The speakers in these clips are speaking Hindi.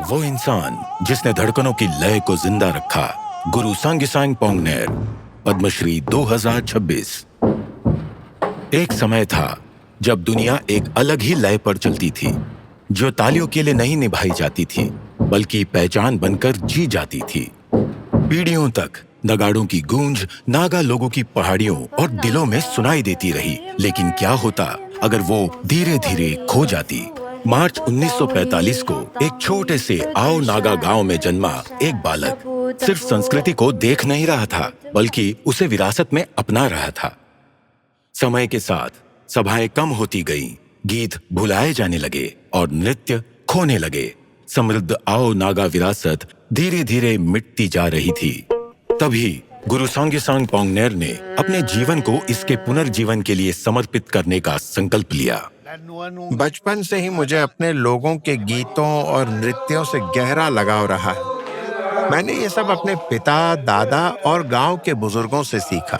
वो इंसान जिसने धड़कनों की लय को जिंदा रखा, गुरु सांग्यसांग पोंगनेर, पद्मश्री 2026। एक समय था जब दुनिया एक अलग ही लय पर चलती थी, जो तालियों के लिए नहीं निभाई जाती थी बल्कि पहचान बनकर जी जाती थी। पीढ़ियों तक नगाड़ों की गूंज नागा लोगों की पहाड़ियों और दिलों में सुनाई देती रही, लेकिन क्या होता अगर वो धीरे धीरे खो जाती। मार्च 1945 को एक छोटे से आओ नागा गांव में जन्मा एक बालक सिर्फ संस्कृति को देख नहीं रहा था बल्कि उसे विरासत में अपना रहा था। समय के साथ सभाएं कम होती गईं, गीत भुलाए जाने लगे और नृत्य खोने लगे। समृद्ध आओ नागा विरासत धीरे धीरे मिटती जा रही थी। तभी गुरु सांग्यसांग पोंगनेर ने अपने जीवन को इसके पुनर्जीवन के लिए समर्पित करने का संकल्प लिया। बचपन से ही मुझे अपने लोगों के गीतों और नृत्यों से गहरा लगाव रहा है। मैंने ये सब अपने पिता, दादा और गांव के बुजुर्गों से सीखा।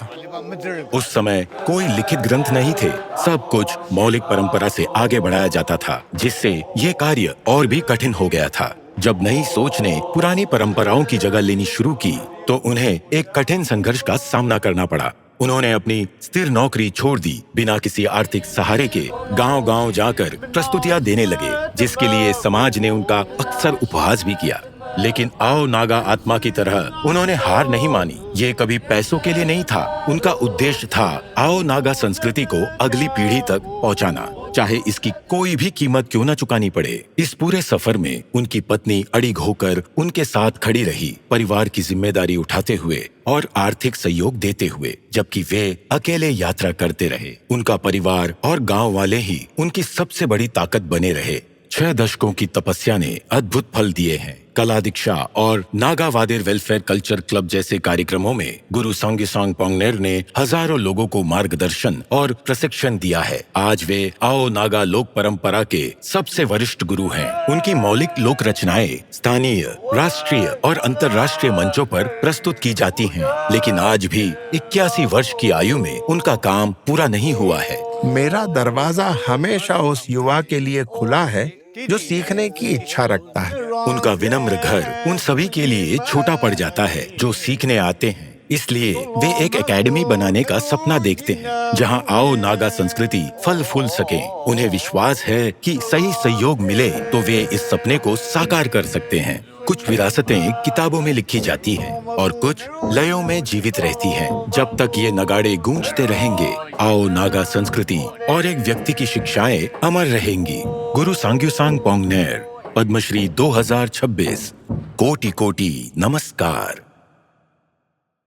उस समय कोई लिखित ग्रंथ नहीं थे, सब कुछ मौलिक परंपरा से आगे बढ़ाया जाता था, जिससे ये कार्य और भी कठिन हो गया था। जब नई सोच ने पुरानी परंपराओं की जगह लेनी शुरू की, तो उन्हें एक कठिन संघर्ष का सामना करना पड़ा। उन्होंने अपनी स्थिर नौकरी छोड़ दी, बिना किसी आर्थिक सहारे के गांव-गांव जाकर प्रस्तुतियां देने लगे, जिसके लिए समाज ने उनका अक्सर उपहास भी किया। लेकिन आओ नागा आत्मा की तरह उन्होंने हार नहीं मानी। ये कभी पैसों के लिए नहीं था, उनका उद्देश्य था आओ नागा संस्कृति को अगली पीढ़ी तक पहुंचाना, चाहे इसकी कोई भी कीमत क्यों न चुकानी पड़े। इस पूरे सफर में उनकी पत्नी अड़िग होकर उनके साथ खड़ी रही, परिवार की जिम्मेदारी उठाते हुए और आर्थिक सहयोग देते हुए, जबकि वे अकेले यात्रा करते रहे। उनका परिवार और गांव वाले ही उनकी सबसे बड़ी ताकत बने रहे। 6 दशकों की तपस्या ने अद्भुत फल दिए हैं। कला दीक्षा और नागा वादिर वेलफेयर कल्चर क्लब जैसे कार्यक्रमों में गुरु सांग्यसांग पोंगनेर ने हजारों लोगों को मार्गदर्शन और प्रशिक्षण दिया है। आज वे आओ नागा लोक परंपरा के सबसे वरिष्ठ गुरु हैं। उनकी मौलिक लोक रचनाएं स्थानीय, राष्ट्रीय और अंतर्राष्ट्रीय मंचों पर प्रस्तुत की जाती हैं, लेकिन आज भी 81 वर्ष की आयु में उनका काम पूरा नहीं हुआ है। मेरा दरवाजा हमेशा उस युवा के लिए खुला है जो सीखने की इच्छा रखता है। उनका विनम्र घर उन सभी के लिए छोटा पड़ जाता है जो सीखने आते हैं। इसलिए वे एक एकेडमी बनाने का सपना देखते हैं, जहां आओ नागा संस्कृति फल फूल सके। उन्हें विश्वास है कि सही सहयोग मिले तो वे इस सपने को साकार कर सकते हैं। कुछ विरासतें किताबों में लिखी जाती हैं और कुछ लयों में जीवित रहती हैं। जब तक ये नगाड़े गूंजते रहेंगे, आओ नागा संस्कृति और एक व्यक्ति की शिक्षाएं अमर रहेंगी। गुरु सांग्यसांग पोंगनेर, पद्मश्री 2026। कोटि कोटि नमस्कार।